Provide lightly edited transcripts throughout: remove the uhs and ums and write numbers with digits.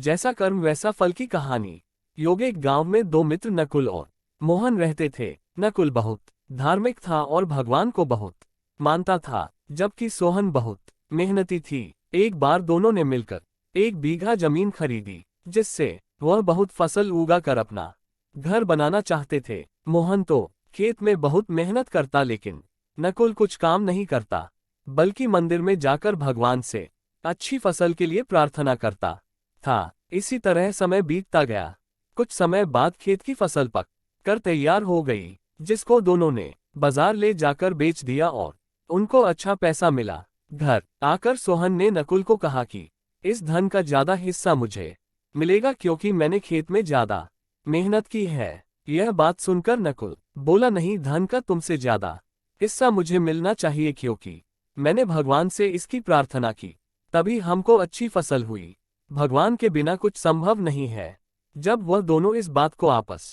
जैसा कर्म वैसा फल की कहानी। योगे गांव में दो मित्र नकुल और मोहन रहते थे। नकुल बहुत धार्मिक था और भगवान को बहुत मानता था, जबकि सोहन बहुत मेहनती थी। एक बार दोनों ने मिलकर 1 बीघा जमीन खरीदी, जिससे वह बहुत फसल उगा कर अपना घर बनाना चाहते थे। मोहन तो खेत में बहुत मेहनत करता, लेकिन नकुल कुछ काम नहीं करता, बल्कि मंदिर में जाकर भगवान से अच्छी फसल के लिए प्रार्थना करता था। इसी तरह समय बीतता गया। कुछ समय बाद खेत की फसल पक कर तैयार हो गई, जिसको दोनों ने बाजार ले जाकर बेच दिया और उनको अच्छा पैसा मिला। घर आकर सोहन ने नकुल को कहा कि इस धन का ज्यादा हिस्सा मुझे मिलेगा, क्योंकि मैंने खेत में ज्यादा मेहनत की है। यह बात सुनकर नकुल बोला, नहीं, धन का तुमसे ज्यादा हिस्सा मुझे मिलना चाहिए, क्योंकि मैंने भगवान से इसकी प्रार्थना की, तभी हमको अच्छी फसल हुई। भगवान के बिना कुछ संभव नहीं है। जब वह दोनों इस बात को आपस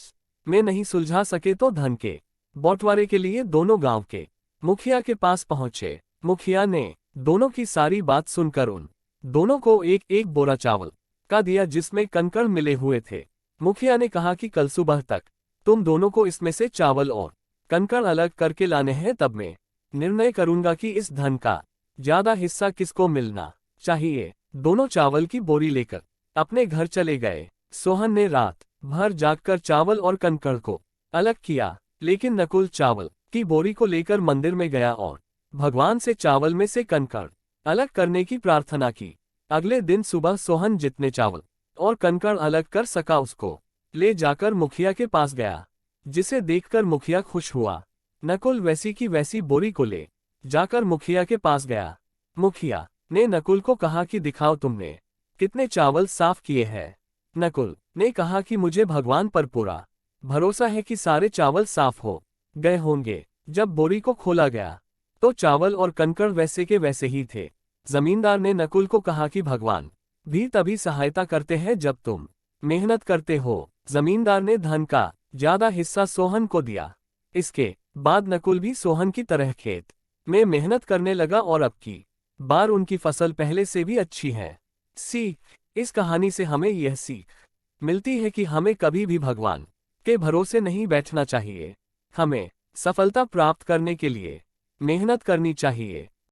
में नहीं सुलझा सके तो धन के बंटवारे के लिए दोनों गांव के मुखिया के पास पहुंचे। मुखिया ने दोनों की सारी बात सुनकर उन दोनों को एक एक बोरा चावल का दिया, जिसमें कंकड़ मिले हुए थे। मुखिया ने कहा कि कल सुबह तक तुम दोनों को इसमें से चावल और कंकड़ अलग करके लाने हैं, तब मैं निर्णय करूंगा कि इस धन का ज्यादा हिस्सा किसको मिलना चाहिए। दोनों चावल की बोरी लेकर अपने घर चले गए। सोहन ने रात भर जागकर चावल और कंकड़ को अलग किया, लेकिन नकुल चावल की बोरी को लेकर मंदिर में गया और भगवान से चावल में से कंकड़ अलग करने की प्रार्थना की। अगले दिन सुबह सोहन जितने चावल और कंकड़ अलग कर सका उसको ले जाकर मुखिया के पास गया, जिसे देखकर मुखिया खुश हुआ। नकुल वैसी की वैसी बोरी को ले जाकर मुखिया के पास गया। मुखिया ने नकुल को कहा कि दिखाओ तुमने कितने चावल साफ किए हैं। नकुल ने कहा कि मुझे भगवान पर पूरा भरोसा है कि सारे चावल साफ हो गए होंगे। जब बोरी को खोला गया तो चावल और कंकड़ वैसे के वैसे ही थे। जमींदार ने नकुल को कहा कि भगवान भी तभी सहायता करते हैं जब तुम मेहनत करते हो। जमींदार ने धन का ज्यादा हिस्सा सोहन को दिया। इसके बाद नकुल भी सोहन की तरह खेत में मेहनत करने लगा और अब की बार उनकी फसल पहले से भी अच्छी है। सीख, इस कहानी से हमें यह सीख मिलती है कि हमें कभी भी भगवान के भरोसे नहीं बैठना चाहिए। हमें सफलता प्राप्त करने के लिए मेहनत करनी चाहिए।